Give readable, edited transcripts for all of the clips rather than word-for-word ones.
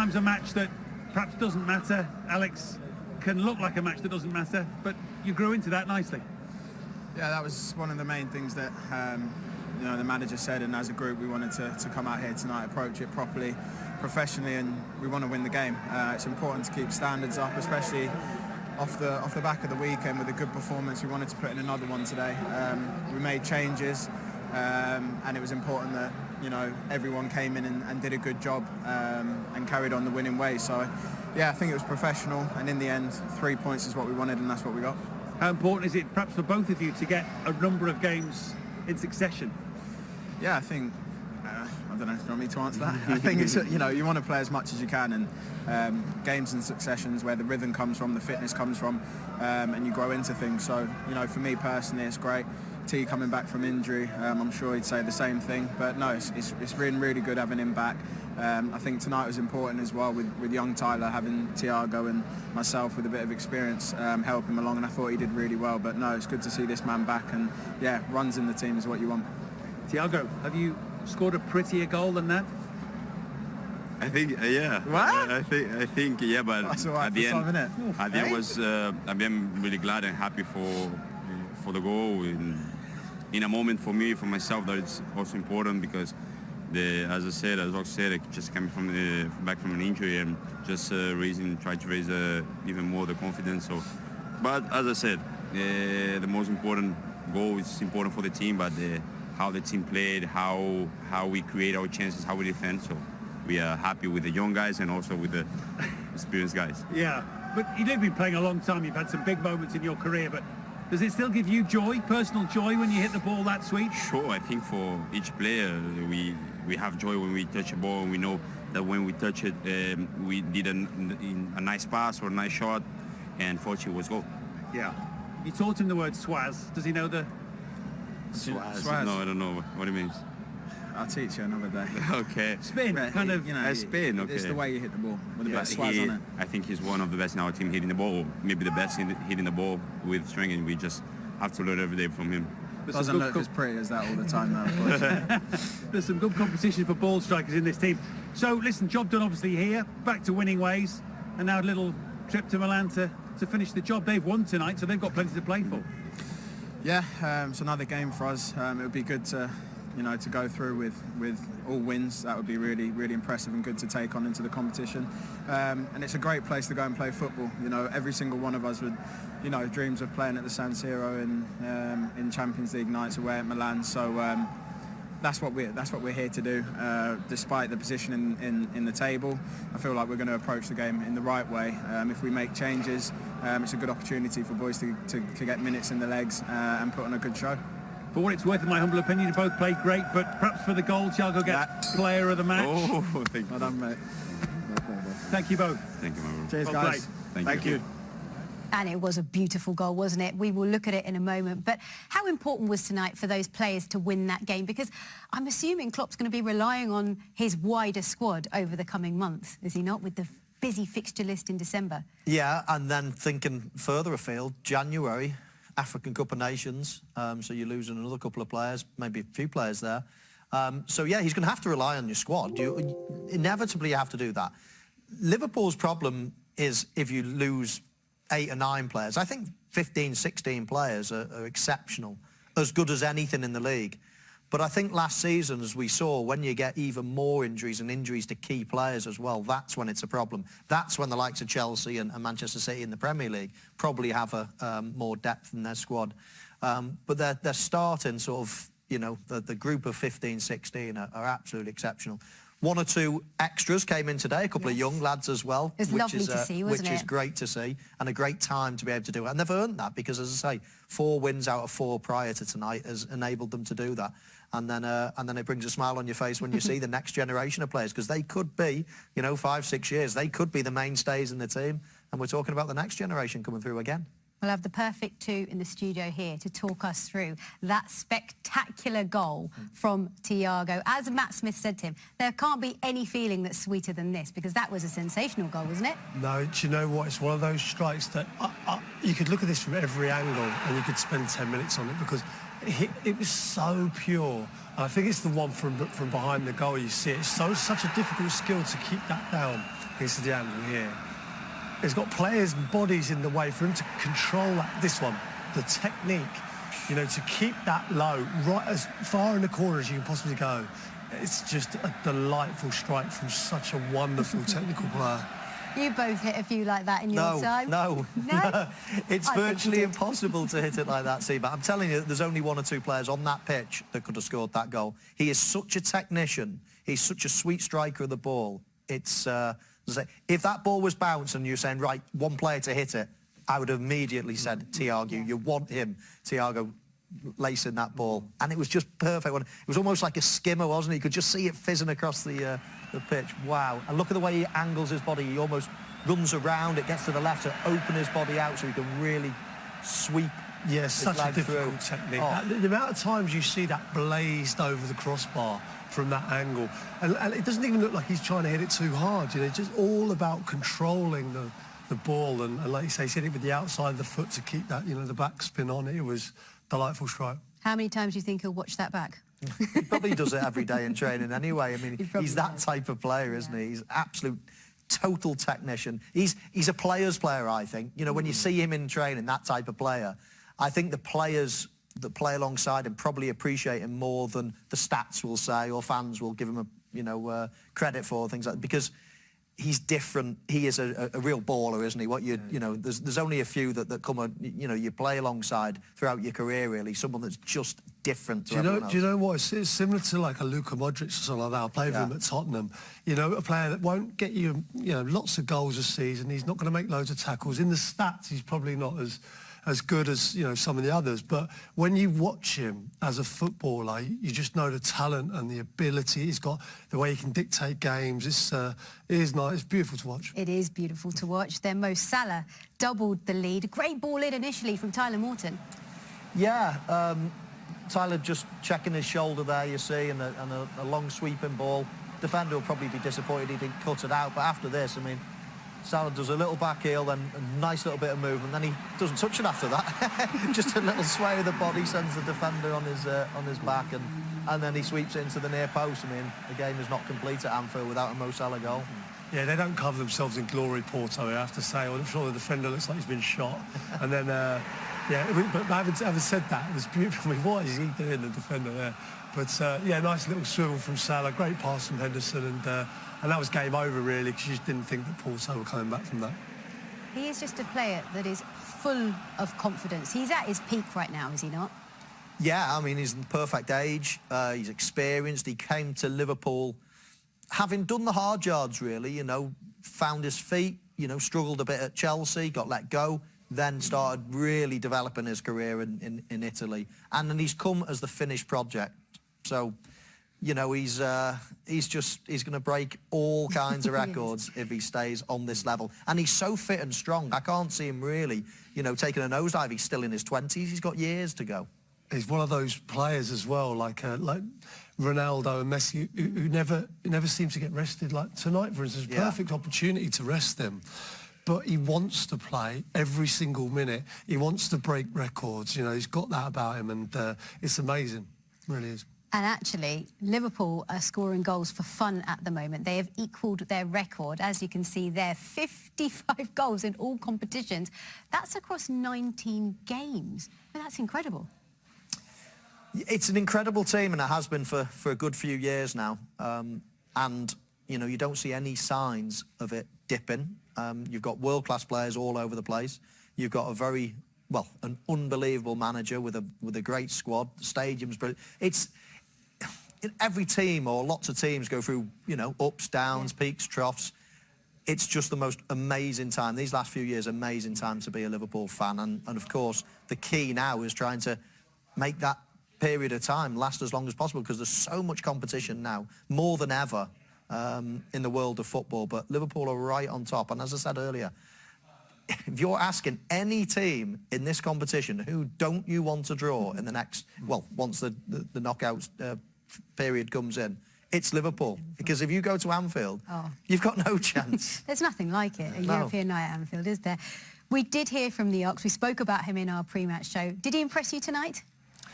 sometimes a match that perhaps doesn't matter, Alex, can look like a match that doesn't matter, but you grew into that nicely. Yeah, that was one of the main things that the manager said, and as a group we wanted to come out here tonight, approach it properly, professionally, and we want to win the game. It's important to keep standards up, especially off the back of the weekend with a good performance. We wanted to put in another one today. We made changes, and it was important that everyone came in and did a good job and carried on the winning way. So yeah, I think it was professional, and in the end 3 points is what we wanted, and that's what we got. How important is it perhaps for both of you to get a number of games in succession? Yeah, I think I don't know, do you want me to answer that? I think it's, you want to play as much as you can, and games in successions where the rhythm comes from, the fitness comes from, and you grow into things. So, for me personally, it's great. T coming back from injury, I'm sure he'd say the same thing. But no, it's been really good having him back. I think tonight was important as well with young Tyler, having Thiago and myself with a bit of experience help him along, and I thought he did really well. But no, it's good to see this man back, and yeah, runs in the team is what you want. Thiago, have you scored a prettier goal than that? I think, yeah. What? I think, yeah. But that's all right, at the end, at the end, I'm really glad and happy for the goal. In a moment for me, for myself, that it's also important because, as Ox said, I just came back from an injury and just try to raise even more the confidence. So, but as I said, the most important goal is important for the team, but how the team played, how we create our chances, how we defend. So we are happy with the young guys and also with the experienced guys. Yeah, but you've been playing a long time. You've had some big moments in your career, but does it still give you joy, personal joy, when you hit the ball that sweet? Sure, I think for each player, we have joy when we touch a ball, and we know that when we touch it, we did a nice pass or a nice shot, and fortunately it was goal. Yeah. You taught him the word swaz. Does he know the... Swaz? No, I don't know what it means. I'll teach you another day. Okay. Spin, kind of. A spin, okay. It's the way you hit the ball with a bit of swaz on it. I think he's one of the best in our team hitting the ball, maybe the best in hitting the ball with strength, and we just have to learn every day from him. Doesn't look as pretty as that all the time, though, unfortunately. There's some good competition for ball strikers in this team. So, listen, job done obviously here, back to winning ways, and now a little trip to Milan to finish the job. They've won tonight, so they've got plenty to play for. Yeah, it's another game for us. It would be good to go through with all wins. That would be really, really impressive and good to take on into the competition. And it's a great place to go and play football. Every single one of us would, dreams of playing at the San Siro in Champions League nights away at Milan. So that's what we're here to do. Despite the position in the table, I feel like we're going to approach the game in the right way. If we make changes, it's a good opportunity for boys to get minutes in the legs and put on a good show. For what it's worth, in my humble opinion, you both played great, but perhaps for the goal, Thiago gets player of the match. Oh, thank you. Well done, mate. Thank you both. Thank you, my brother. Cheers, Well guys. Thank you. And it was a beautiful goal, wasn't it? We will look at it in a moment. But how important was tonight for those players to win that game? Because I'm assuming Klopp's going to be relying on his wider squad over the coming months, is he not, with the busy fixture list in December? Yeah, and then thinking further afield, January, African Cup of Nations, so you're losing another couple of players, maybe a few players there. So yeah, he's going to have to rely on your squad. Inevitably you have to do that. Liverpool's problem is if you lose 8 or 9 players. I think 15, 16 players are exceptional, as good as anything in the league. But I think last season, as we saw, when you get even more injuries and injuries to key players as well, that's when it's a problem. That's when the likes of Chelsea and Manchester City in the Premier League probably have more depth in their squad. But they're starting sort of, the group of 15, 16 are absolutely exceptional. 1 or 2 extras came in today, a couple of young lads as well. It was lovely to see, wasn't it? Which is great to see, and a great time to be able to do it. And they've earned that because, as I say, 4 wins out of 4 prior to tonight has enabled them to do that. And then it brings a smile on your face when you see the next generation of players, because they could be, 5, 6 years, they could be the mainstays in the team. And we're talking about the next generation coming through again. We'll have the perfect 2 in the studio here to talk us through that spectacular goal from Thiago. As Matt Smith said to him, there can't be any feeling that's sweeter than this, because that was a sensational goal, wasn't it? No, do you know what? It's one of those strikes that you could look at this from every angle and you could spend 10 minutes on it, because it was so pure. And I think it's the one from behind the goal you see. It's such a difficult skill to keep that down. This is the angle here. He's got players and bodies in the way for him to control this one, the technique, you know, to keep that low, right as far in the corner as you can possibly go. It's just a delightful strike from such a wonderful technical player. You both hit a few like that in your time. No. It's virtually impossible to hit it like that, see, but I'm telling you, there's only one or two players on that pitch that could have scored that goal. He is such a technician. He's such a sweet striker of the ball. It's, if that ball was bounced and you're saying, right, one player to hit it, I would have immediately said, Thiago, you want him, Thiago, lacing that ball. And it was just perfect. It was almost like a skimmer, wasn't it? You could just see it fizzing across the pitch. Wow. And look at the way he angles his body. He almost runs around. It gets to the left to open his body out so he can really sweep. Yeah, such a difficult technique. The amount of times you see that blazed over the crossbar from that angle. And it doesn't even look like he's trying to hit it too hard. You know, it's just all about controlling the ball. And like you say, he's hitting it with the outside of the foot to keep that, you know, the backspin on it. It was delightful strike. How many times do you think he'll watch that back? He probably does it every day in training anyway. I mean, he's that type of player, isn't he? He's absolute total technician. He's a player's player, I think. You know, when you see him in training, that type of player, I think the players that play alongside him probably appreciate him more than the stats will say or fans will give him credit for, things like that, because he's different. He is a real baller, isn't he? You know, there's only a few that come, you know, you play alongside throughout your career, really. Someone that's just different to everyone else. Do you know what? It's similar to like a Luka Modric or something like that. I played with him at Tottenham. You know, a player that won't get you, lots of goals a season. He's not going to make loads of tackles. In the stats, he's probably not as good as, you know, some of the others. But when you watch him as a footballer, you just know the talent and the ability he's got, the way he can dictate games. It is nice. It's beautiful to watch. It is beautiful to watch. Then Mo Salah doubled the lead. Great ball in initially from Tyler Morton. Yeah, Tyler just checking his shoulder there, you see, and a long sweeping ball. Defender will probably be disappointed he didn't cut it out, but after this, I mean, Salah does a little back heel, then a nice little bit of movement, then he doesn't touch it after that. Just a little sway of the body, sends the defender on his back, and then he sweeps it into the near post. I mean, the game is not complete at Anfield without a Mo Salah goal. Yeah, they don't cover themselves in glory, Porto, I have to say. I'm sure the defender looks like he's been shot. And then, but having said that, it was beautiful. I mean, what is he doing, the defender there? But, yeah, nice little swivel from Salah, great pass from Henderson, and that was game over, really, because you just didn't think that Porto were coming back from that. He is just a player that is full of confidence. He's at his peak right now, is he not? Yeah, I mean, he's in the perfect age. He's experienced. He came to Liverpool having done the hard yards, really, you know, found his feet, you know, struggled a bit at Chelsea, got let go, then started really developing his career in Italy. And then he's come as the finished project. So, you know, he's going to break all kinds of records if he stays on this level. And he's so fit and strong. I can't see him really, you know, taking a nosedive. He's still in his 20s. He's got years to go. He's one of those players as well, like Ronaldo and Messi, who never seem to get rested. Like tonight, for instance, perfect opportunity to rest them. But he wants to play every single minute. He wants to break records. You know, he's got that about him, and it's amazing. It really is. And actually, Liverpool are scoring goals for fun at the moment. They have equalled their record, as you can see there, 55 goals in all competitions. That's across 19 games. I mean, that's incredible. It's an incredible team, and it has been for a good few years now. And, you know, you don't see any signs of it dipping. You've got world-class players all over the place. You've got an unbelievable manager with a great squad. The stadium's brilliant. Every team, or lots of teams, go through, you know, ups, downs, peaks, troughs. It's just the most amazing time. These last few years, amazing time to be a Liverpool fan. And of course, the key now is trying to make that period of time last as long as possible, because there's so much competition now, more than ever, in the world of football. But Liverpool are right on top. And as I said earlier, if you're asking any team in this competition who don't you want to draw in the next, well, once the knockout period comes in, it's Liverpool. Because if you go to Anfield, you've got no chance. There's nothing like it, European night at Anfield, is there? We did hear from the Ox. We spoke about him in our pre-match show. Did he impress you tonight?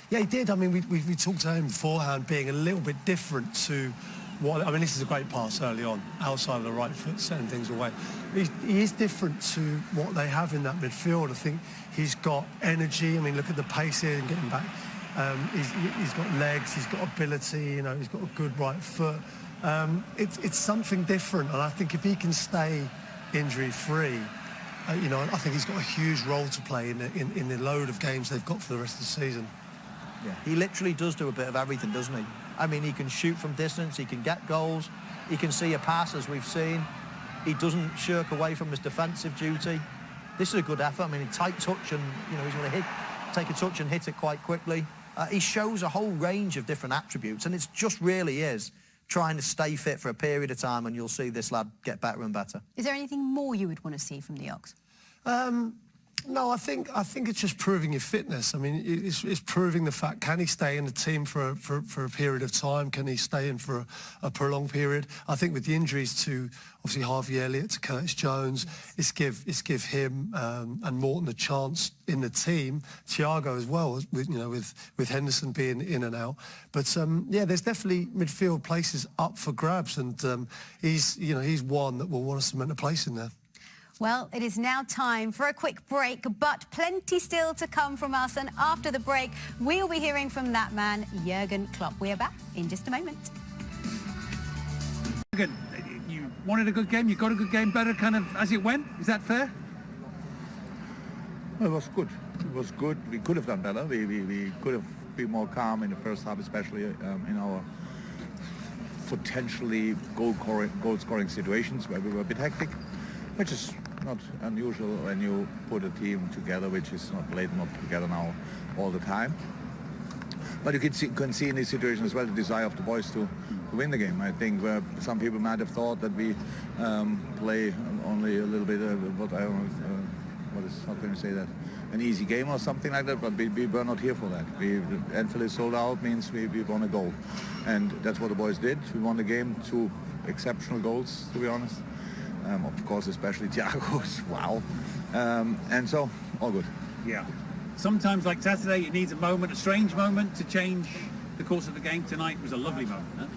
Yeah, he did. I mean, we talked to him beforehand, being a little bit different to what, I mean, this is a great pass early on, outside of the right foot, setting things away. He is different to what they have in that midfield. I think he's got energy. I mean, look at the pace here and getting back. He's got legs, he's got ability, you know, he's got a good right foot. It's something different, and I think if he can stay injury-free, you know, I think he's got a huge role to play in the load of games they've got for the rest of the season. Yeah, he literally does do a bit of everything, doesn't he? I mean, he can shoot from distance, he can get goals, he can see a pass, as we've seen. He doesn't shirk away from his defensive duty. This is a good effort. I mean, a tight touch, and, you know, he's going to take a touch and hit it quite quickly. He shows a whole range of different attributes, and it just really is trying to stay fit for a period of time, and you'll see this lad get better and better. Is there anything more you would want to see from the Ox? No, I think it's just proving your fitness. I mean, it's proving the fact, can he stay in the team for a period of time? Can he stay in for a prolonged period? I think with the injuries to, obviously, Harvey Elliott, to Curtis Jones, it's give him and Morton a chance in the team. Thiago as well, with Henderson being in and out. But, yeah, there's definitely midfield places up for grabs, and he's one that will want to cement a place in there. Well, it is now time for a quick break, but plenty still to come from us. And after the break, we'll be hearing from that man, Jurgen Klopp. We are back in just a moment. Jurgen, you wanted a good game, you got a good game, better kind of as it went. Is that fair? Well, it was good. It was good. We could have done better. We could have been more calm in the first half, especially in our potentially goal-scoring situations where we were a bit hectic, which is not unusual when you put a team together, which is not played not together now all the time. But you can see in this situation as well the desire of the boys to win the game. I think some people might have thought that we play only a little bit how can you say that? An easy game or something like that, but we were not here for that. Anfield is sold out means we won a goal. And that's what the boys did. We won the game, 2 exceptional goals, to be honest. Of course, especially Thiago's, wow. And so, all good. Yeah. Sometimes, like Saturday, it needs a moment, a strange moment to change the course of the game. Tonight was a lovely moment, huh?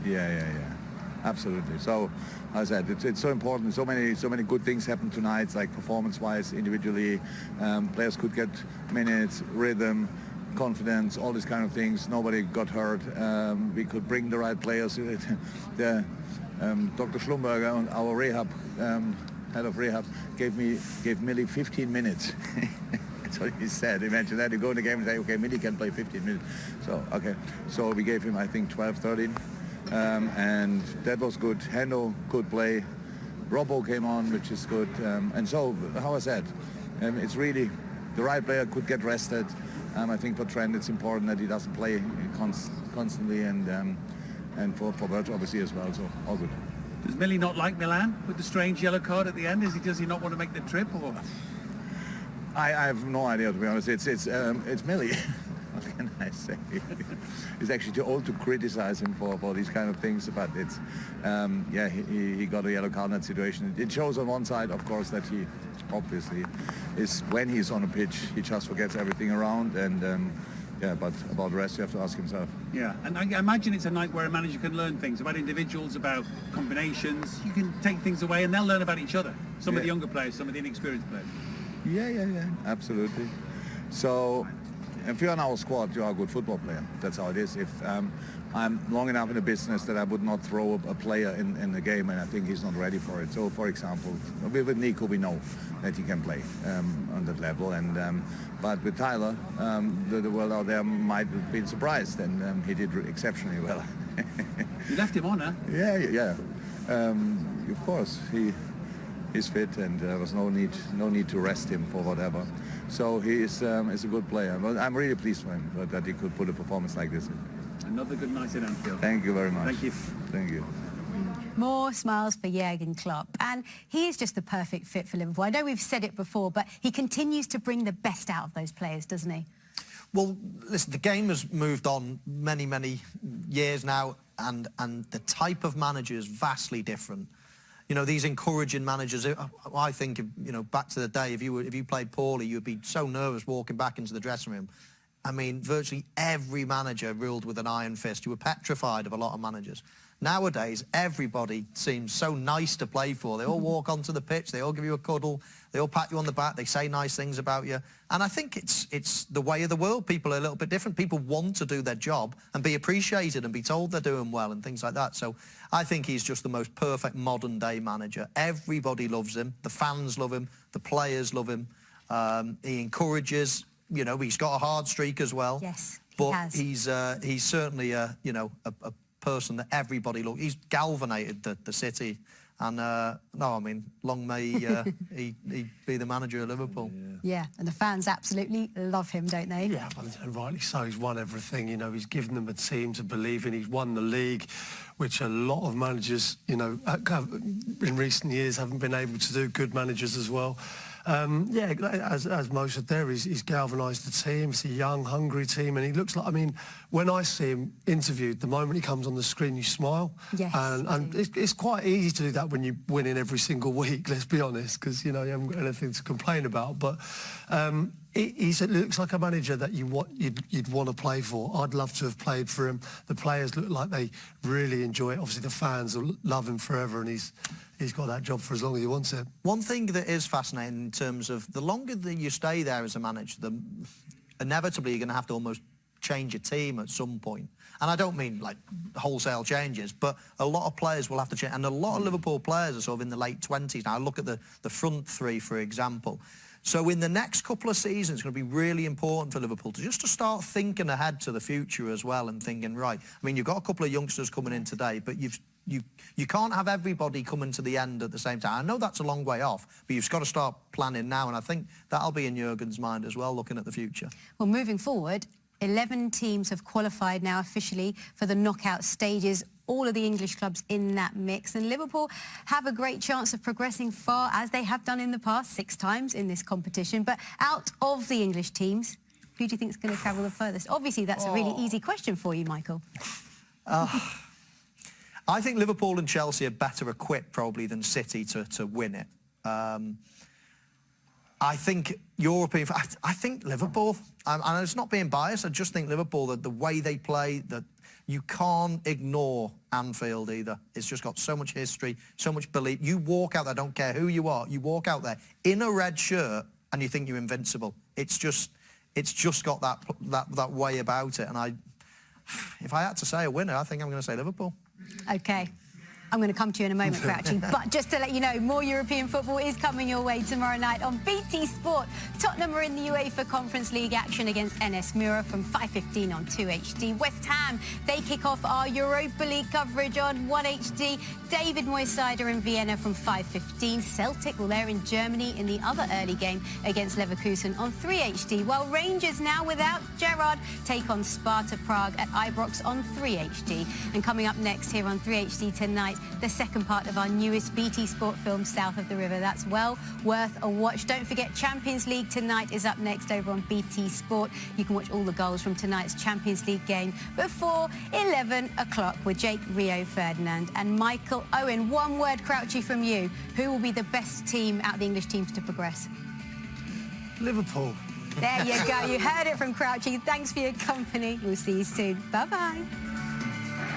Yeah. Absolutely. So, as I said, it's so important. So many good things happened tonight, like performance-wise, individually. Players could get minutes, rhythm, confidence, all these kind of things. Nobody got hurt. We could bring the right players. Dr. Schlumberger, our rehab head of rehab, gave Millie 15 minutes. That's what he said. Imagine that. You go in the game and say, okay, Millie can play 15 minutes. So, okay. So we gave him, I think, 12, 13. And that was good. Hendo could play. Robbo came on, which is good. And so, how I said, it's really the right player could get rested. I think for Trent, it's important that he doesn't play constantly, and for Virgil obviously as well, so all good. Does Millie not like Milan with the strange yellow card at the end? Does he not want to make the trip, or? I have no idea, to be honest. It's Millie. What can I say? He's actually too old to criticize him for these kind of things, but it's he got a yellow card in that situation. It shows on one side, of course, that he obviously is, when he's on a pitch, he just forgets everything around, and but about the rest you have to ask himself. Yeah, and I imagine it's a night where a manager can learn things about individuals, about combinations. You can take things away and they'll learn about each other. Some of the younger players, some of the inexperienced players. Yeah, absolutely. So if you're on our squad, you're a good football player. That's how it is. If I'm long enough in the business that I would not throw a player in the game, and I think he's not ready for it. So, for example, with Nico, we know that he can play on that level, and but with Tyler, the world out there might have been surprised, and he did exceptionally well. You left him on, huh? Yeah. Of course, he's fit, and there was no need to rest him for whatever. So he is a good player. But I'm really pleased for him that he could put a performance like this in. Another good night in Anfield. Thank you very much. Thank you. Thank you. More smiles for Jurgen Klopp. And he is just the perfect fit for Liverpool. I know we've said it before, but he continues to bring the best out of those players, doesn't he? Well, listen, the game has moved on many, many years now, and the type of manager is vastly different. You know, these encouraging managers, I think, you know, back to the day, if you played poorly, you'd be so nervous walking back into the dressing room. I mean, virtually every manager ruled with an iron fist. You were petrified of a lot of managers. Nowadays, everybody seems so nice to play for. They all walk onto the pitch, they all give you a cuddle, they all pat you on the back, they say nice things about you. And I think it's the way of the world. People are a little bit different. People want to do their job and be appreciated and be told they're doing well and things like that. So I think he's just the most perfect modern-day manager. Everybody loves him. The fans love him. The players love him. He encourages, you know, he's got a hard streak as well. Yes, but he's certainly a person that everybody look. He's galvanized the city, and no, I mean, long may he be the manager of Liverpool. Yeah, and the fans absolutely love him, don't they? Yeah, and rightly so. He's won everything. You know, he's given them a team to believe in. He's won the league, which a lot of managers, you know, in recent years haven't been able to do. Good managers as well. Yeah, as Mo said there, he's galvanised the team. It's a young, hungry team, and he looks like, I mean, when I see him interviewed, the moment he comes on the screen, you smile. Yes. And it's quite easy to do that when you win in every single week, let's be honest, because, you know, you haven't got anything to complain about. But he looks like a manager that you'd want to play for. I'd love to have played for him. The players look like they really enjoy it. Obviously, the fans will love him forever, and he's got that job for as long as he wants it. One thing that is fascinating in terms of the longer that you stay there as a manager, inevitably you're going to have to almost change your team at some point. And I don't mean like wholesale changes, but a lot of players will have to change. And a lot of Liverpool players are sort of in the late 20s now. Look at the front three, for example. So in the next couple of seasons, it's going to be really important for Liverpool to start thinking ahead to the future as well, and thinking, right, I mean, you've got a couple of youngsters coming in today, but you can't have everybody coming to the end at the same time. I know that's a long way off, but you've got to start planning now, and I think that'll be in Jurgen's mind as well, looking at the future. Well, moving forward, 11 teams have qualified now officially for the knockout stages. All of the English clubs in that mix, and Liverpool have a great chance of progressing far, as they have done in the past 6 times in this competition. But out of the English teams, who do you think is going to travel the furthest? Obviously, that's a really easy question for you, Michael. I think Liverpool and Chelsea are better equipped probably than City to win it. I think European... I think Liverpool, and it's not being biased, I just think Liverpool, that the way they play, that you can't ignore Anfield either. It's just got so much history, so much belief. You walk out there, I don't care who you are, you walk out there in a red shirt and you think you're invincible. It's just got that way about it. And if I had to say a winner, I think I'm going to say Liverpool. OK. I'm going to come to you in a moment, Crouchy. But just to let you know, more European football is coming your way tomorrow night on BT Sport. Tottenham are in the UEFA Conference League action against NS Mura from 5:15 on 2HD. West Ham, they kick off our Europa League coverage on 1HD. David Moyes are in Vienna from 5:15. Celtic, well, they're in Germany in the other early game against Leverkusen on 3HD. While Rangers, now without Gerrard, take on Sparta Prague at Ibrox on 3HD. And coming up next here on 3HD tonight, the second part of our newest BT Sport film, South of the River. That's well worth a watch. Don't forget, Champions League tonight is up next over on BT Sport. You can watch all the goals from tonight's Champions League game before 11 o'clock with Jake Rio Ferdinand and Michael Owen. One word, Crouchy, from you. Who will be the best team out of the English teams to progress? Liverpool. There you go. You heard it from Crouchy. Thanks for your company. We'll see you soon. Bye-bye.